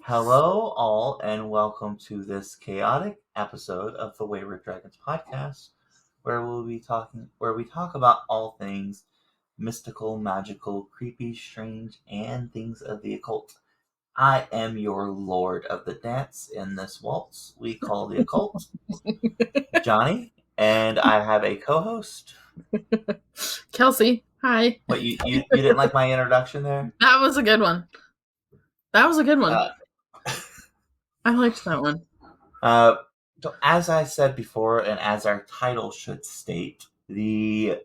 Hello, all, and welcome to this chaotic episode of the Wayward Dragons podcast, where we talk about all things mystical, magical, creepy, strange, and things of the occult. I am your lord of the dance in this waltz we call the occult, Johnny, and I have a co-host. Kelsey, hi. What you didn't like my introduction there? That was a good one. I liked that one. So as I said before, and as our title should state, the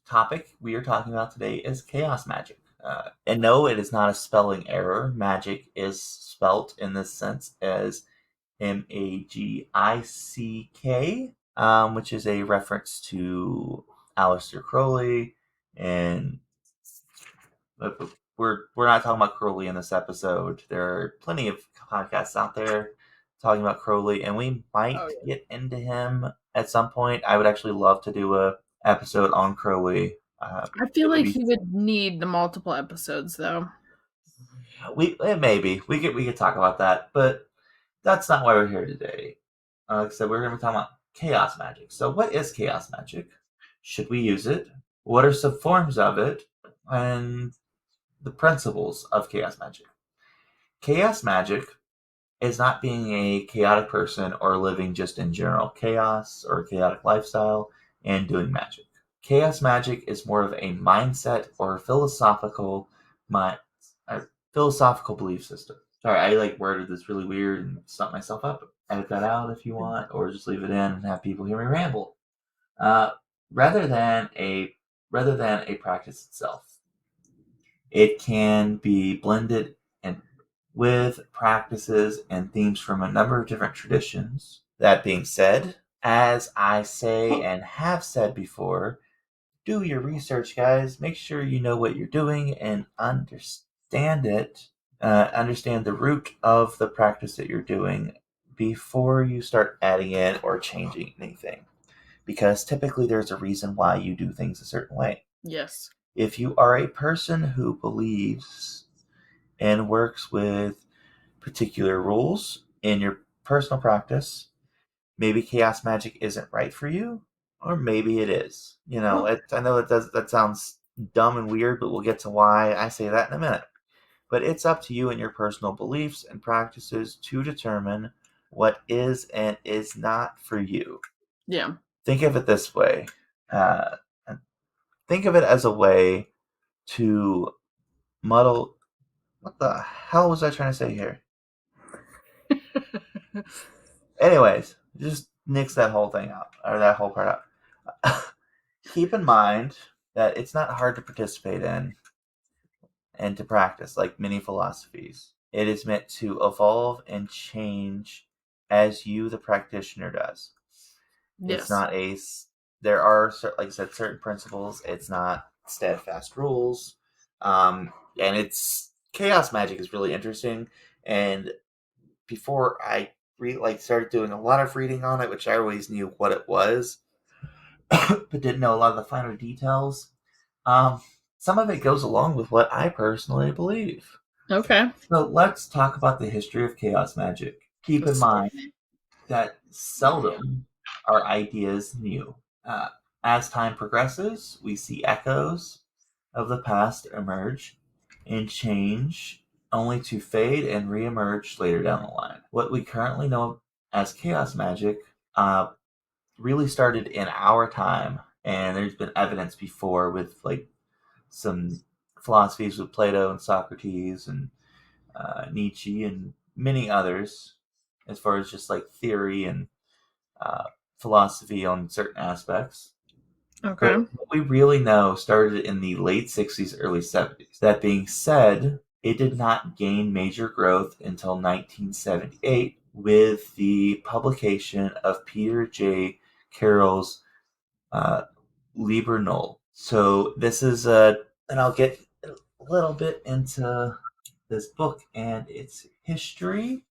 topic we are talking about today is chaos magic. And no, it is not a spelling error. Magic is spelt in this sense as Magick, which is a reference to Aleister Crowley. And we're not talking about Crowley in this episode. There are plenty of podcasts out there talking about Crowley, and we might get into him at some point. I would actually love to do a episode on Crowley. I feel like he would need the multiple episodes, though. Maybe we could talk about that, but that's not why we're here today. Like I said, we're going to be talking about chaos magic. So, what is chaos magic? Should we use it? What are some forms of it? And the principles of chaos magic. Chaos magic is not being a chaotic person or living just in general chaos or a chaotic lifestyle and doing magic. Chaos magic is more of a mindset or philosophical belief system. Sorry, I worded this really weird and stumped myself up. Edit that out if you want, or just leave it in and have people hear me ramble. Rather than a practice itself. It can be blended with practices and themes from a number of different traditions. That being said, as I say and have said before, do your research, guys. Make sure you know what you're doing and understand it. Understand the root of the practice that you're doing before you start adding in or changing anything. Because typically there's a reason why you do things a certain way. Yes. If you are a person who believes and works with particular rules in your personal practice, maybe chaos magic isn't right for you, or maybe it is. I know that sounds dumb and weird, but we'll get to why I say that in a minute. But it's up to you and your personal beliefs and practices to determine what is and is not for you. Yeah. Think of it this way. Think of it as a way to muddle. What the hell was I trying to say here? Anyways, just nix that whole thing out, or that whole part out. Keep in mind that it's not hard to participate in and to practice, like many philosophies. It is meant to evolve and change as you, the practitioner, does. Yes. It's not there are, like I said, certain principles. It's not steadfast rules. And chaos magic is really interesting. And before I started doing a lot of reading on it, which I always knew what it was, but didn't know a lot of the finer details. Some of it goes along with what I personally believe. Okay. So let's talk about the history of chaos magic. Keep in mind that seldom are ideas new. As time progresses, we see echoes of the past emerge and change, only to fade and reemerge later down the line. What we currently know as chaos magic really started in our time, and there's been evidence before with some philosophies with Plato and Socrates and Nietzsche and many others, as far as just theory and philosophy on certain aspects. Okay. But what we really know started in the late 60s, early 70s. That being said, it did not gain major growth until 1978 with the publication of Peter J. Carroll's Liber Null. So this is and I'll get a little bit into this book and its history,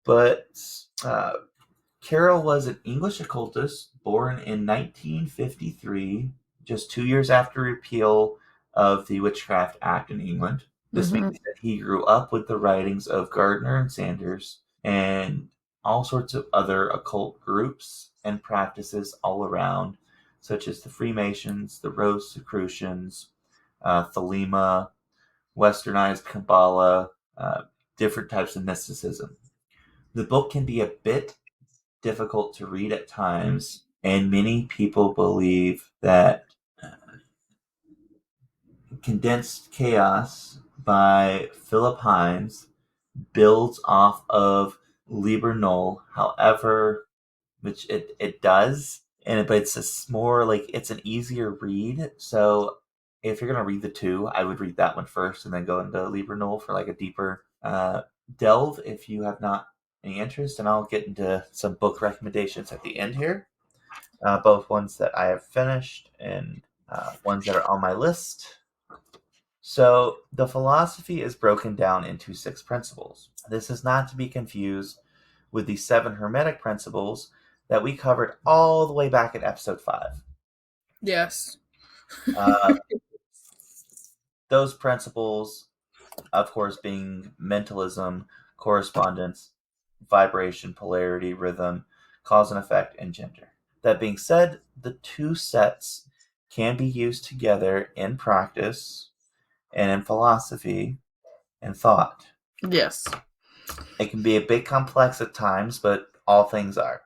but Carroll was an English occultist born in 1953, just 2 years after repeal of the Witchcraft Act in England. This means that he grew up with the writings of Gardner and Sanders and all sorts of other occult groups and practices all around, such as the Freemasons, the Rosicrucians, Thelema, Westernized Kabbalah, different types of mysticism. The book can be a bit difficult to read at times, and many people believe that Condensed Chaos by Philip Hines builds off of Liber Null, however, which it does, but it's more like it's an easier read. So if you're gonna read the two, I would read that one first and then go into Liber Null for like a deeper delve if you have not any interest. And I'll get into some book recommendations at the end here, both ones that I have finished and ones that are on my list. So the philosophy is broken down into 6 principles. This is not to be confused with the 7 Hermetic principles that we covered all the way back in episode 5. Yes. Those principles, of course, being mentalism, correspondence, vibration, polarity, rhythm, cause and effect, and gender. That being said, the 2 sets can be used together in practice and in philosophy and thought. Yes. It can be a bit complex at times, but all things are.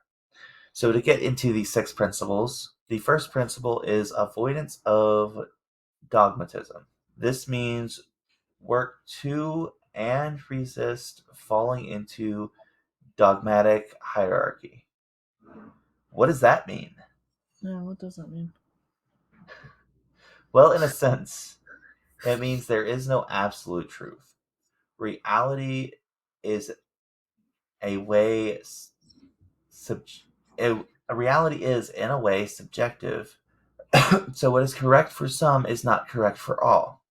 So to get into the 6 principles, the first principle is avoidance of dogmatism. This means work to and resist falling into dogmatic hierarchy. What does that mean? No, what does that mean? Well, in a sense, it means there is no absolute truth. Reality is a way reality is in a way subjective. So what is correct for some is not correct for all.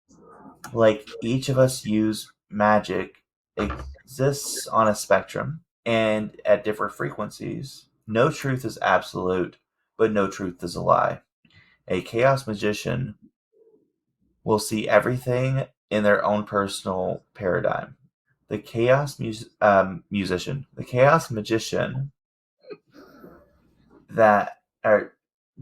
Like each of us use magic exists on a spectrum and at different frequencies. No truth is absolute, but no truth is a lie. A chaos magician will see everything in their own personal paradigm. The chaos musician, the chaos magician that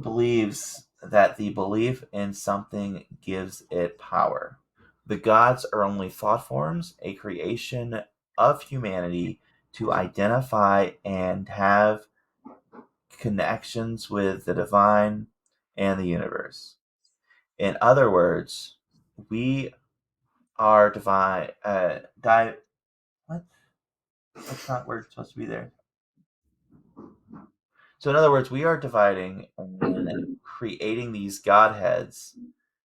believes that the belief in something gives it power. The gods are only thought forms, a creation of humanity to identify and have connections with the divine and the universe. In other words, we are divine. What? That's not where it's supposed to be there. So, in other words, we are dividing and creating these godheads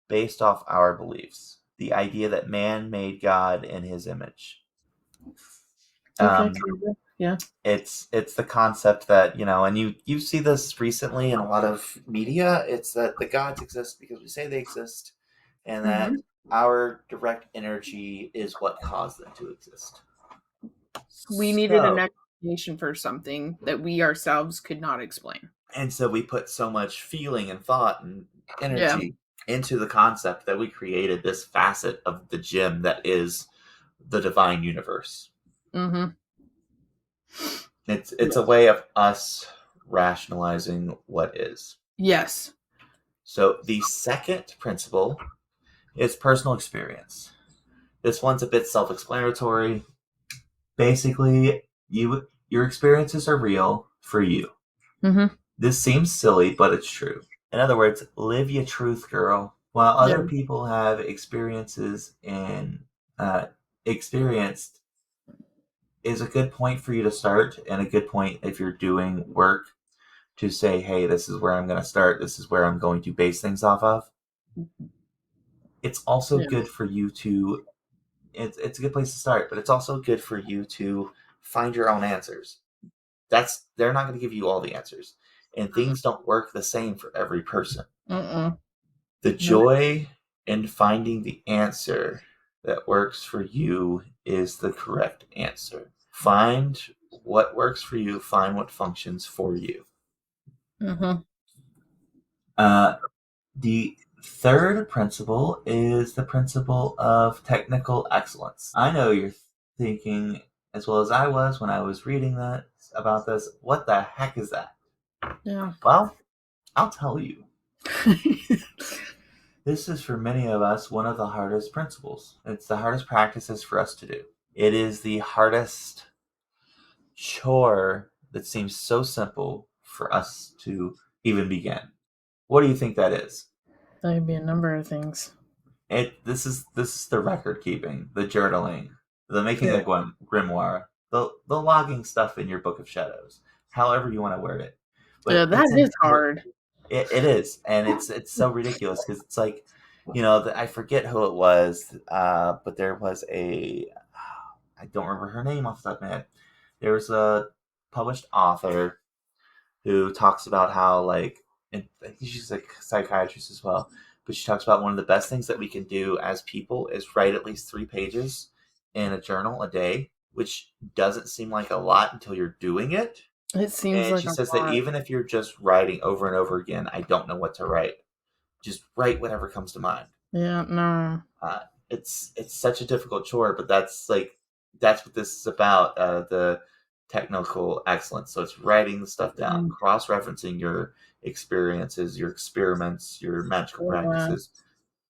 based off our beliefs. The idea that man made God in his image. Okay. Yeah. It's the concept that, and you see this recently in a lot of media. It's that the gods exist because we say they exist, and that our direct energy is what caused them to exist. We needed an explanation for something that we ourselves could not explain. And so we put so much feeling and thought and energy into the concept that we created this facet of the gem that is the divine universe. Mm-hmm. It's a way of us rationalizing what is. Yes. So the second principle is personal experience. This one's a bit self-explanatory. Basically, your experiences are real for you. Mm-hmm. This seems silly, but it's true. In other words, live your truth, girl. While other people have experiences and experienced is a good point for you to start, and a good point if you're doing work to say, hey, this is where I'm going to start. This is where I'm going to base things off of. It's also good for you to, it's a good place to start, but it's also good for you to find your own answers. They're not going to give you all the answers. And things don't work the same for every person. The joy in finding the answer that works for you is the correct answer. Find what works for you. Find what functions for you. Mm-hmm. The Third principle is the principle of technical excellence. I know you're thinking, as well as I was when I was reading that about this, what the heck is that? Yeah. Well, I'll tell you. This is for many of us one of the hardest principles. It's the hardest practices for us to do. It is the hardest chore that seems so simple for us to even begin. What do you think that is? That could be a number of things. This is the record keeping, the journaling, the making Yeah. a grimoire, the logging stuff in your book of shadows, however you want to word it. Yeah, But that is hard. it is, and it's so ridiculous because it's like, I forget who it was, but there was I don't remember her name off the top of my head. There was a published author who talks about how, like, and I think she's a psychiatrist as well, but she talks about one of the best things that we can do as people is write at least 3 pages in a journal a day, which doesn't seem like a lot until you're doing it. It seems And like she a says that lot. even if you're just writing over and over again, I don't know what to write. Just write whatever comes to mind. Yeah, no. Uh, it's such a difficult chore, but that's what this is about. The technical excellence. So it's writing the stuff down, cross referencing your experiences, your experiments, your magical Yeah. practices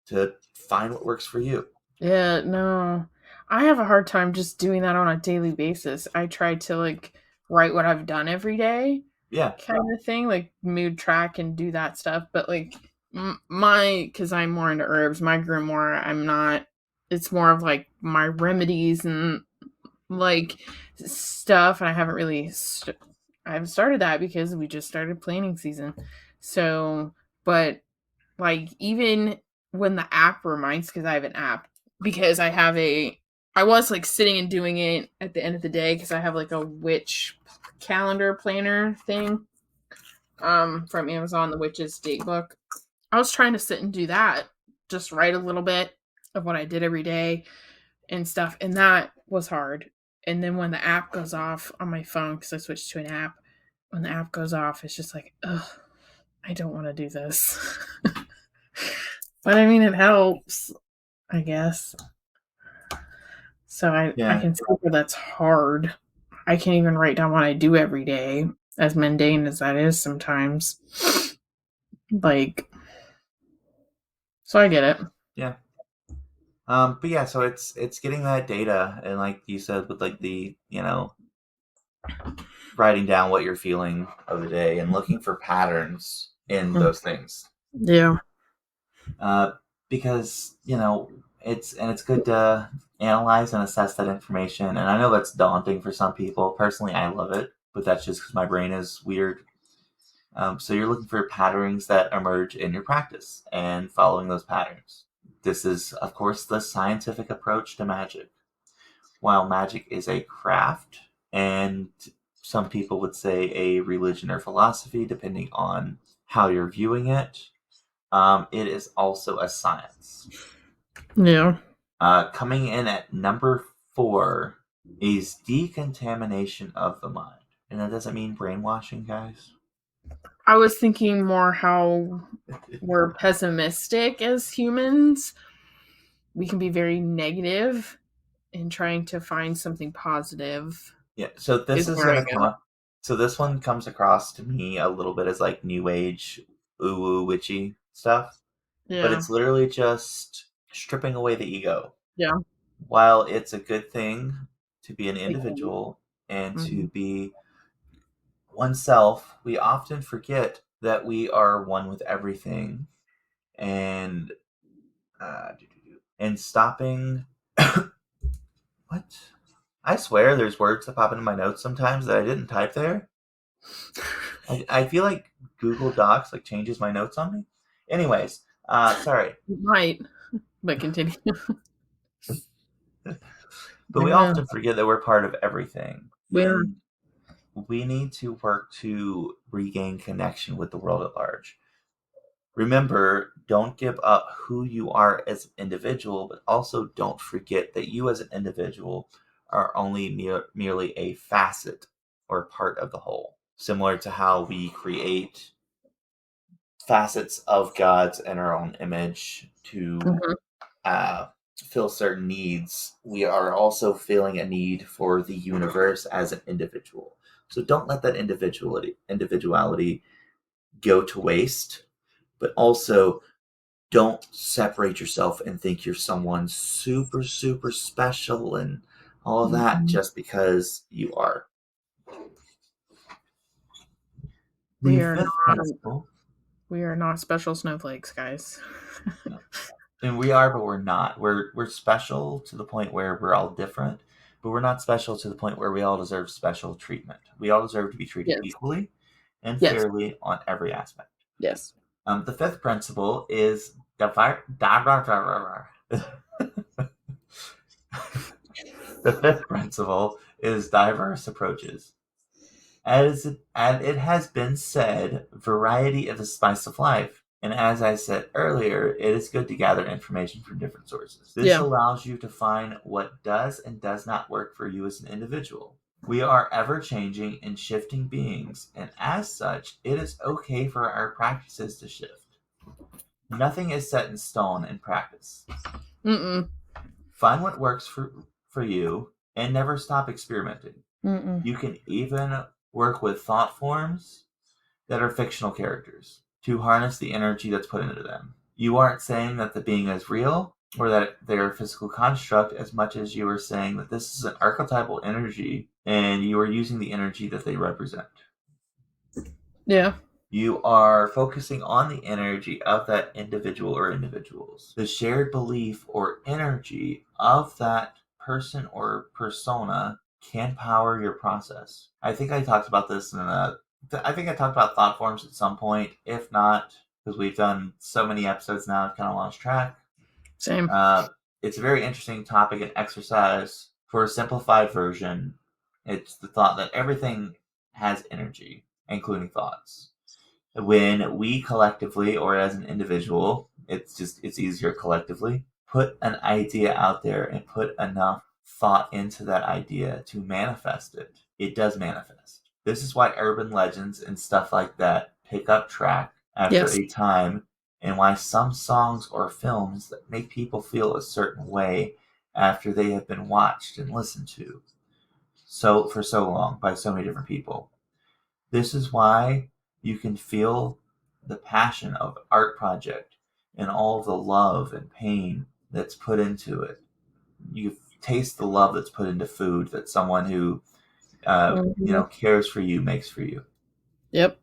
to find what works for you. Yeah, no. I have a hard time just doing that on a daily basis. I try to like write what I've done every day, Yeah, kind of thing, like mood track and do that stuff. But like because I'm more into herbs, my grimoire, I'm not. It's more of like my remedies and like stuff. And I haven't really. I haven't started that because we just started planning season. So, but like even when the app reminds, because I have an app, because I was like sitting and doing it at the end of the day because I have like a witch calendar planner thing from Amazon, the witch's date book. I was trying to sit and do that, just write a little bit of what I did every day and stuff, and that was hard. And then when the app goes off on my phone, because I switched to an app, when the app goes off, it's just like, ugh, I don't want to do this. But I mean, it helps, I guess. So I yeah, can see where that's hard. I can't even write down what I do every day, as mundane as that is sometimes. Like, so I get it. yeah. But yeah, so it's getting that data, and like you said, with like the writing down what you're feeling of the day and looking for patterns in those things. Yeah. uh, because it's good to analyze and assess that information. And I know that's daunting for some people. Personally, I love it, but that's just because my brain is weird. So you're looking for patterns that emerge in your practice and following those patterns. This is, of course, the scientific approach to magic. While magic is a craft, and some people would say a religion or philosophy, depending on how you're viewing it, it is also a science. Yeah. Coming in at number 4 is decontamination of the mind. And that doesn't mean brainwashing, guys. I was thinking more how we're pessimistic as humans. We can be very negative in trying to find something positive, Yeah, so this is is where going I to come go. up. So this one comes across to me a little bit as like new age, ooh woo witchy stuff. But Yeah. it's literally just stripping away the ego. Yeah. While it's a good thing to be an It can be. individual and to Mhm. be oneself, we often forget that we are one with everything, and stopping. What? I swear, there's words that pop into my notes sometimes that I didn't type there. I feel like Google Docs like changes my notes on me. Anyways, sorry, It might, but continue. but we Yeah. often forget that we're part of everything, We're and we need to work to regain connection with the world at large. Remember, don't give up who you are as an individual, but also don't forget that you as an individual are only merely a facet or part of the whole. Similar to how we create facets of gods in our own image to Mhm. fill certain needs, we are also feeling a need for the universe as an individual. So don't let that individuality go to waste, but also don't separate yourself and think you're someone super, super special and all of that Mhm. just because you are. We The are fifth not. principle, We are not special snowflakes, guys. no, and we are, but we're not. We're special to the point where we're all different, but we're not special to the point where we all deserve special treatment. We all deserve to be treated Yes. equally and Yes. fairly on every aspect. Yes. The fifth principle is the fifth principle is diverse approaches. And it has been said, variety is the spice of life. And as I said earlier, it is good to gather information from different sources. This Yeah. allows you to find what does and does not work for you as an individual. We are ever changing and shifting beings, and as such, it is okay for our practices to shift. Nothing is set in stone in practice. Mm-mm. Find what works for you and never stop experimenting. Mm-mm. You can even work with thought forms that are fictional characters to harness the energy that's put into them. You aren't saying that the being is real or that they're a physical construct as much as you are saying that this is an archetypal energy and you are using the energy that they represent. Yeah. You are focusing on the energy of that individual or individuals. The shared belief or energy of that person or persona can power your process. I think I talked about this I think I talked about thought forms at some point. If not, because we've done so many episodes now, I've kind of lost track. Same. It's a very interesting topic and exercise. For a simplified version, it's the thought that everything has energy, including thoughts. When we collectively or as an individual, it's easier collectively, put an idea out there and put enough thought into that idea to manifest it, it does manifest. This is why urban legends and stuff like that pick up track after Yes. a time, and why some songs or films that make people feel a certain way after they have been watched and listened to for so long by so many different people. This is why you can feel the passion of art project and all the love and pain that's put into it. You taste the love that's put into food that someone who Mhm. cares for you makes for you. Yep.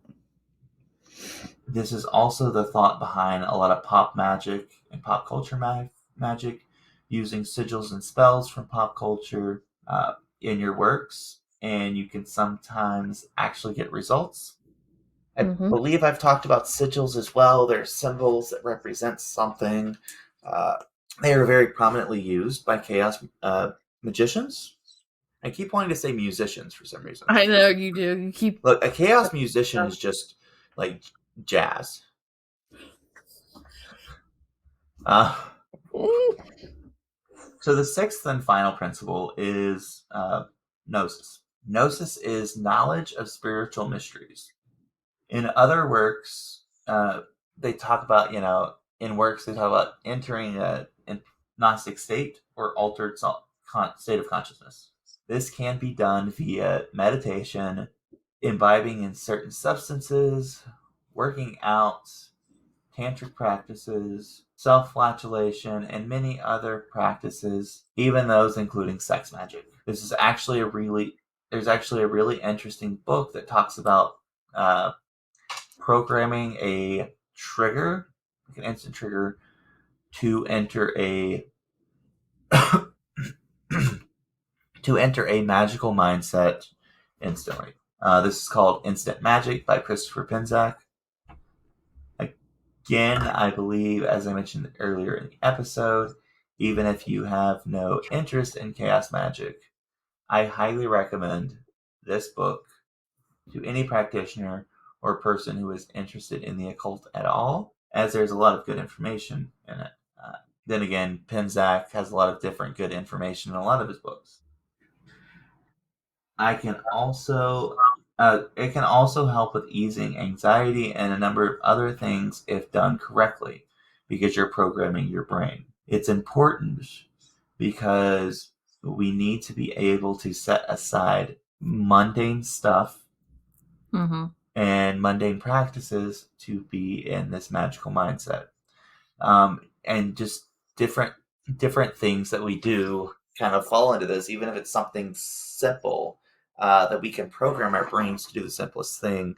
This is also the thought behind a lot of pop magic and pop culture magic, using sigils and spells from pop culture in your works, and you can sometimes actually get results. I Mm-hmm. believe I've talked about sigils as well. They're symbols that represent something. Uh, they are very prominently used by chaos magicians. I keep wanting to say musicians for some reason. I know you do. You keep. Look, a chaos musician is just like jazz. Uh, so the sixth and final principle is gnosis. Gnosis is knowledge of spiritual mysteries. In other works, they talk about, in works, they talk about entering a Gnostic state or altered state of consciousness. This can be done via meditation, imbibing in certain substances, working out, tantric practices, self flagellation, and many other practices, even those including sex magic. There's actually a really interesting book that talks about uh, programming a trigger, like an instant trigger, to enter a to enter a magical mindset instantly. This is called Instant Magic by Christopher Pinzak. Again, I believe, as I mentioned earlier in the episode, even if you have no interest in chaos magic, I highly recommend this book to any practitioner or person who is interested in the occult at all, as there's a lot of good information in it. Then again, Pimzak has a lot of different good information in a lot of his books. I can also It can also help with easing anxiety and a number of other things if done correctly, because you're programming your brain. It's important because we need to be able to set aside mundane stuff Mm-hmm. and mundane practices to be in this magical mindset. And just different different things that we do kind of fall into this, even if it's something simple, that we can program our brains to do the simplest thing.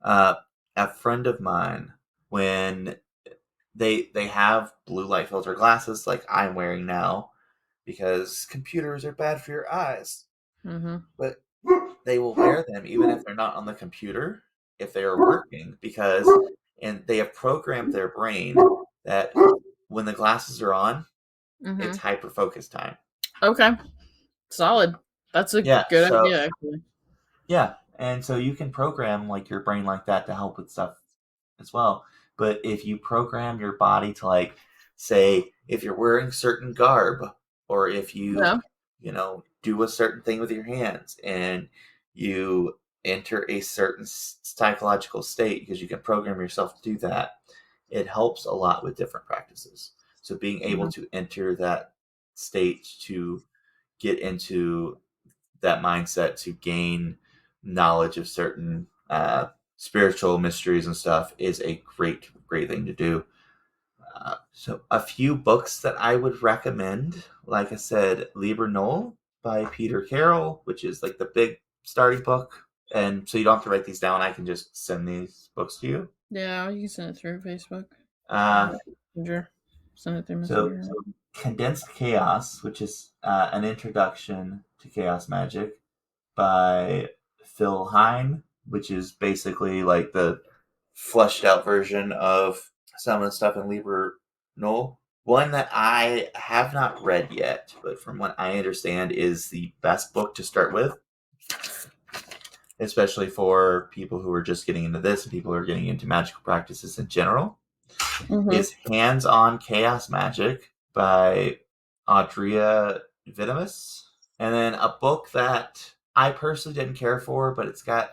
Uh, a friend of mine, when they have blue light filter glasses like I'm wearing now, because computers are bad for your eyes, Mm-hmm. but they will wear them even if they're not on the computer, if they are working, because and they have programmed their brain that when the glasses are on, Mm-hmm. it's hyper focus time. Okay. Solid. That's a Yeah, good idea, actually. yeah, and so you can program like your brain like that to help with stuff as well. But if you program your body to, like, say if you're wearing certain garb, or if Yeah. do a certain thing with your hands, and you enter a certain psychological state, because you can program yourself to do that, it helps a lot with different practices. So being able Mm-hmm. to enter that state, to get into that mindset, to gain knowledge of certain spiritual mysteries and stuff, is a great thing to do. So a few books that I would recommend, like I said, Liber Null by Peter Carroll, which is like the big starting book. And so you don't have to write these down. I can just send these books to you. Yeah, you can send it through Facebook. Uh, Messenger. Send it through so Messenger. Condensed Chaos, which is an introduction to chaos magic by Phil Hine, which is basically like the fleshed out version of some of the stuff in Liber Null. One that I have not read yet, but from what I understand is the best book to start with, especially for people who are just getting into this and people who are getting into magical practices in general, Mm-hmm. is Hands on Chaos Magic by Audrea Vitamus. And then a book that I personally didn't care for, but it's got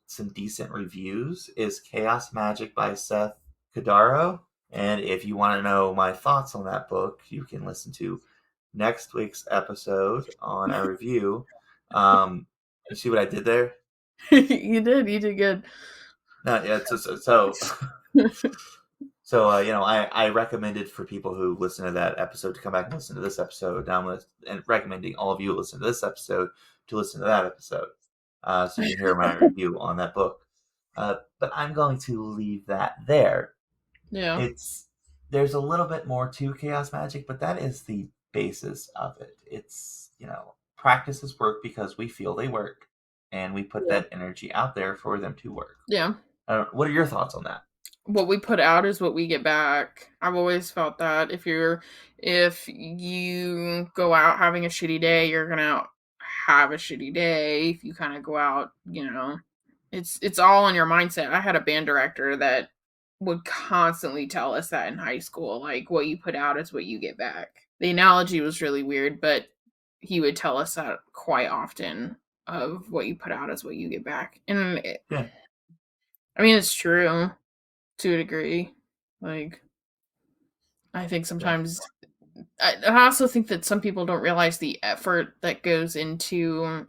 some decent reviews, is Chaos Magic by Seth Kadaro. And if you want to know my thoughts on that book, you can listen to next week's episode on our review. You see what I did there? You did. You did good. No, yeah. I recommended for people who listen to that episode to come back and listen to this episode. Now and recommending all of you who listen to this episode to listen to that episode, so you can hear my review on that book. But I'm going to leave that there. Yeah. It's There's a little bit more to chaos magic, but that is the basis of it. It's practices work because we feel they work, and we put Yeah. that energy out there for them to work. Yeah. What are your thoughts on that? What we put out is what we get back. I've always felt that if you go out having a shitty day, you're gonna have a shitty day. If you kind of go out, it's all in your mindset. I had a band director that would constantly tell us that in high school, like what you put out is what you get back. The analogy was really weird, but he would tell us that quite often, of what you put out is what you get back. And Yeah. I mean, it's true to a degree. Like, I think Yeah. sometimes I also think that some people don't realize the effort that goes into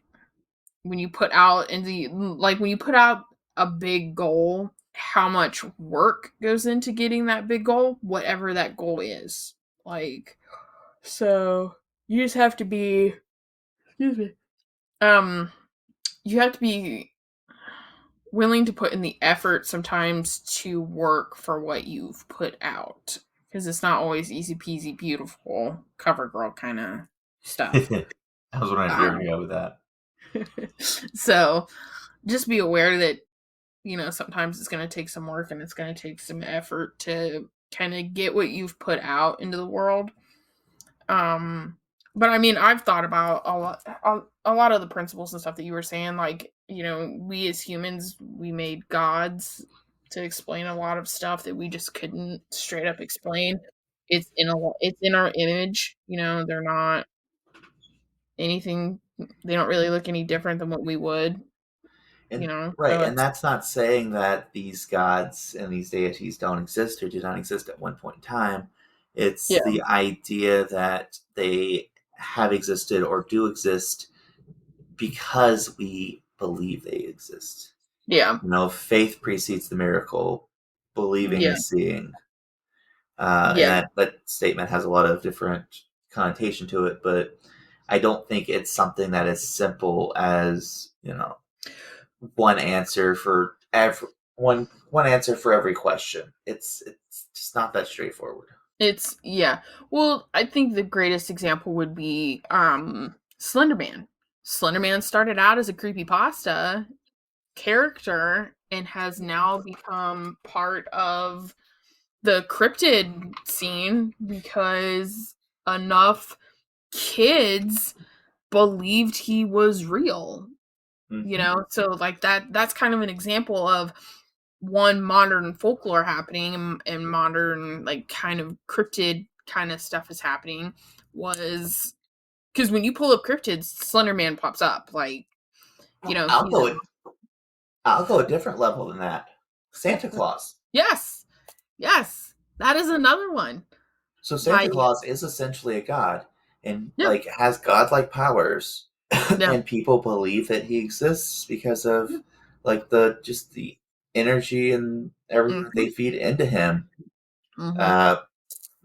when you put out when you put out a big goal, how much work goes into getting that big goal, whatever that goal is. Like, so you just have to be, excuse me. You have to be willing to put in the effort sometimes to work for what you've put out, because it's not always easy peasy beautiful cover girl kind of stuff. I was wondering if you were going to go with that. So just be aware that sometimes it's going to take some work and it's going to take some effort to kind of get what you've put out into the world. But I mean, I've thought about a lot of the principles and stuff that you were saying. Like, we as humans, we made gods to explain a lot of stuff that we just couldn't straight up explain. It's in our image. They're not anything. They don't really look any different than what we would. And right, So and it's that's not saying that these gods and these deities don't exist or did not exist at one point in time. It's yeah, the idea that they have existed or do exist because we believe they exist. yeah, Faith precedes the miracle. Believing yeah, is seeing. And yeah. that statement has a lot of different connotation to it, but I don't think it's something that is simple as, one answer for every one answer for every question. It's just not that straightforward. It's yeah. Well, I think the greatest example would be Slender Man. Slender Man started out as a creepypasta character and has now become part of the cryptid scene because enough kids believed he was real. Mm-hmm. So like that's kind of an example of one modern folklore happening and modern like kind of cryptid kind of stuff is happening was because when you pull up cryptids, Slender Man pops up. Like, I'll he's a I'll go a different level than that. Santa Claus. yes, yes, that is another one. So Santa Like, Claus is essentially a god and yeah, has godlike powers, yeah, and people believe that he exists because of the energy and everything hmm they feed into him. hmm Uh,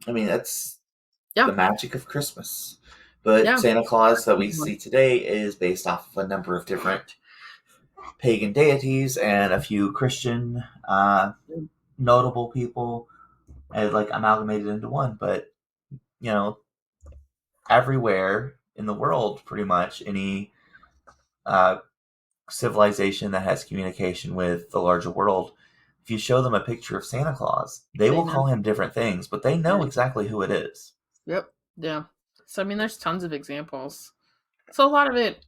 I mean, that's yeah, the magic of Christmas. But yeah, Santa Claus that's that a we good one. see today is based off of a number of different pagan deities and a few Christian notable people, and amalgamated into one. But you know, everywhere in the world, pretty much any uh, civilization that has communication with the larger world, if you show them a picture of Santa Claus, they They will know. call him different things, but they know Yeah. exactly who it is. Yep. Yeah. So I mean, there's tons of examples. So a lot of it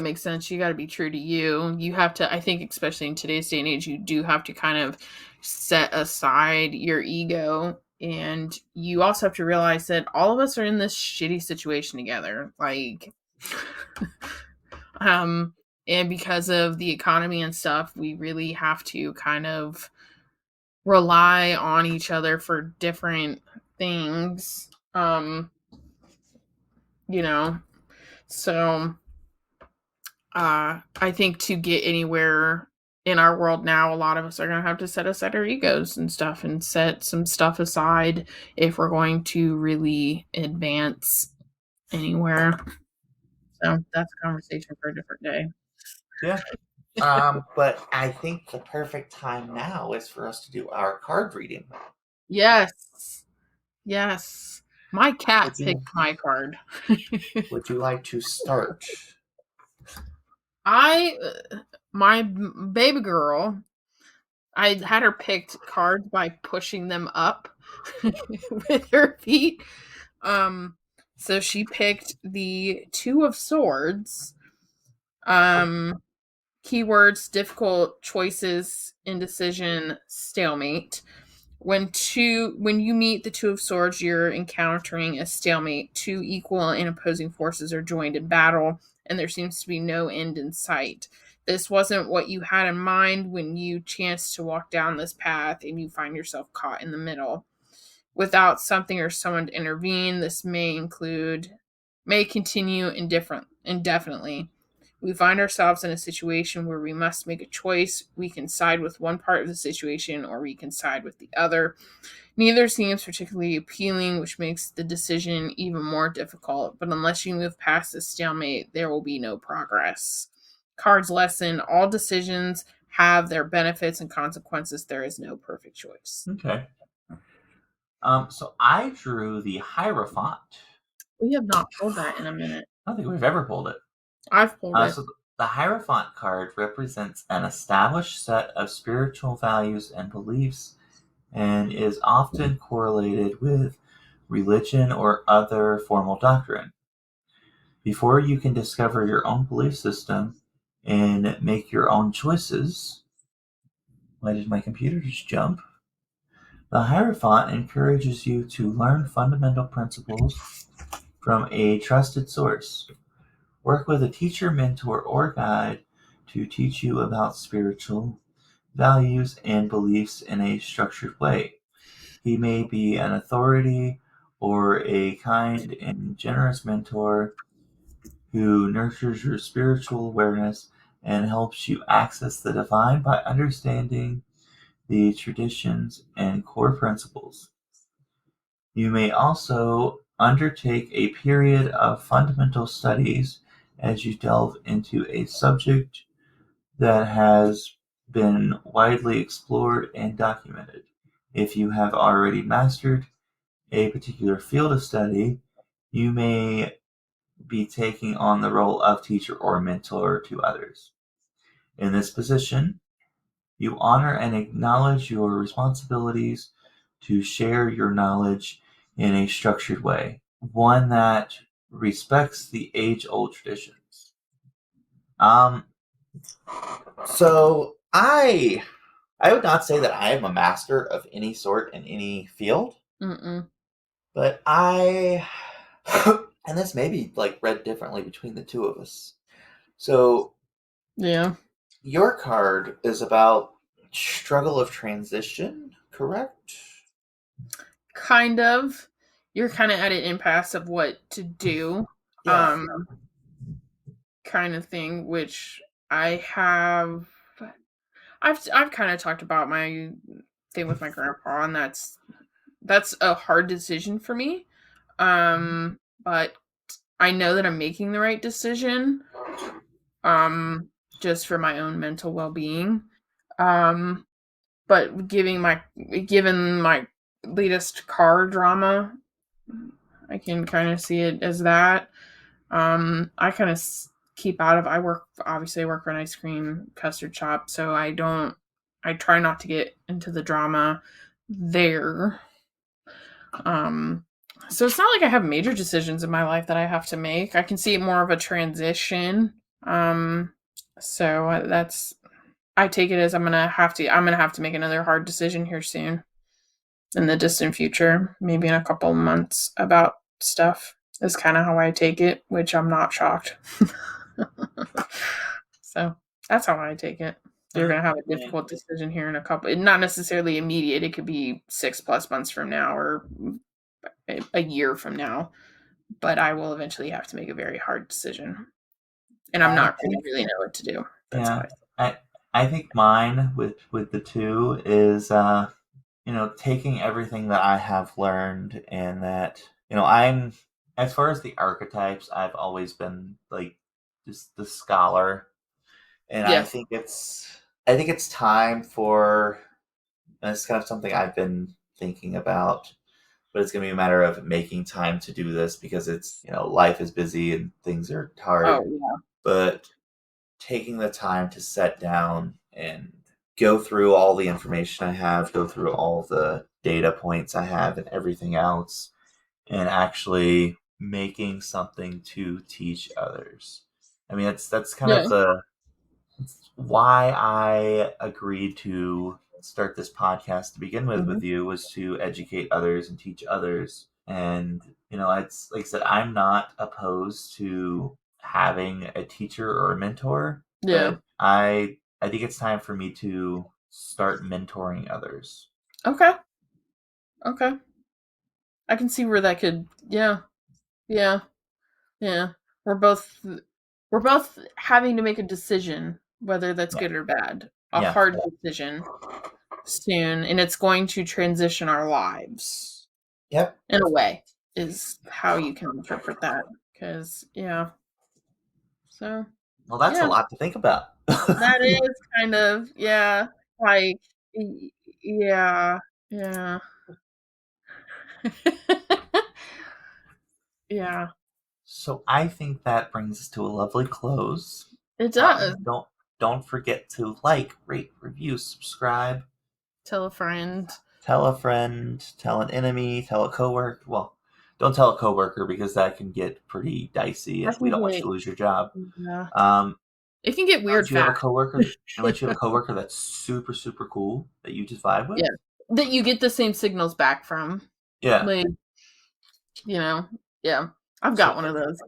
makes sense. You got to be true to you. You have to, I think, especially in today's day and age, you do have to kind of set aside your ego. And you also have to realize that all of us are in this shitty situation together. Like, um, and because of the economy and stuff, we really have to kind of rely on each other for different things. You know, so I think to get anywhere in our world now, a lot of us are going to have to set aside our egos and stuff and set some stuff aside if we're going to really advance anywhere. So that's a conversation for a different day. Yeah. But I think the perfect time now is for us to do our card reading. Yes. Yes. My cat Would you picked my card. would you like to start? I, my baby girl, I had her picked cards by pushing them up with her feet. Um, so she picked the Two of Swords. Um, Keywords: difficult choices, indecision, stalemate. When you meet the Two of Swords, you're encountering a stalemate. Two equal and opposing forces are joined in battle, and there seems to be no end in sight. This wasn't what you had in mind when you chanced to walk down this path and you find yourself caught in the middle. Without something or someone to intervene, this may continue indefinitely. We find ourselves in a situation where we must make a choice. We can side with one part of the situation or we can side with the other. Neither seems particularly appealing, which makes the decision even more difficult. But unless you move past this stalemate, there will be no progress. Card's lesson: all decisions have their benefits and consequences. There is no perfect choice. Okay. So I drew the Hierophant. We have not pulled that in a minute. I don't think we've ever pulled it. I've pulled it. So the Hierophant card represents an established set of spiritual values and beliefs and is often correlated with religion or other formal doctrine. Before you can discover your own belief system and make your own choices, why did my computer just jump? The Hierophant encourages you to learn fundamental principles from a trusted source. Work with a teacher, mentor, or guide to teach you about spiritual values and beliefs in a structured way. He may be an authority or a kind and generous mentor who nurtures your spiritual awareness and helps you access the divine by understanding the traditions and core principles. You may also undertake a period of fundamental studies as you delve into a subject that has been widely explored and documented. If you have already mastered a particular field of study, you may be taking on the role of teacher or mentor to others. In this position, you honor and acknowledge your responsibilities to share your knowledge in a structured way, one that respects the age-old traditions. Um, so I would not say that I am a master of any sort in any field, but and this may be like read differently between the two of us. So Yeah. your card is about struggle of transition, correct? Kind of. You're kind of at an impasse of what to do. Yeah. Kind of thing, which I've kind of talked about my thing with my grandpa, and that's a hard decision for me. But I know that I'm making the right decision. Just for my own mental well-being. But given my latest car drama, I can kind of see it as that. I kind of keep out of. I work for an ice cream custard shop, so I try not to get into the drama there. So it's not like I have major decisions in my life that I have to make. I can see it more of a transition. So that's I take it as I'm gonna have to make another hard decision here soon, in the distant future, maybe in a couple months, about stuff. Is kind of how I take it, which I'm not shocked. So that's how I take it. You're gonna have a difficult decision here in a couple, not necessarily immediate. It could be 6+ months from now or a year from now, but I will eventually have to make a very hard decision, and I'm not going to really know what to do. That's Yeah. why. I think mine with the two is taking everything that I have learned, and that I'm, as far as the archetypes, I've always been like just the scholar, and Yeah. I think it's time for, and it's kind of something I've been thinking about, but it's going to be a matter of making time to do this, because it's life is busy and things are hard. Oh yeah. But taking the time to sit down and go through all the information I have, go through all the data points I have and everything else, and actually making something to teach others. I mean, that's kind of why I agreed to start this podcast to begin with you, was to educate others and teach others. And it's like I said, I'm not opposed to having a teacher or a mentor. Yeah. But I think it's time for me to start mentoring others. Okay. I can see where that could. Yeah. We're both having to make a decision, whether that's good or bad. A hard decision soon, and it's going to transition our lives. Yep. In a way, is how you can interpret that. Because So. Well, that's a lot to think about. That is kind of like yeah. Yeah. So I think that brings us to a lovely close. It does. Don't forget to like, rate, review, subscribe. Tell a friend. Tell a friend. Tell an enemy. Tell a coworker. Well, don't tell a coworker, because that can get pretty dicey, and we don't want you to lose your job. Yeah. It can get weird. Unless you have a coworker that's super, super cool that you just vibe with. Yeah. That you get the same signals back from. Yeah. Like, yeah. I've got one of those.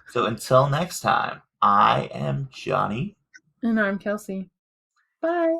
So until next time. I am Johnny. And I'm Kelsey. Bye.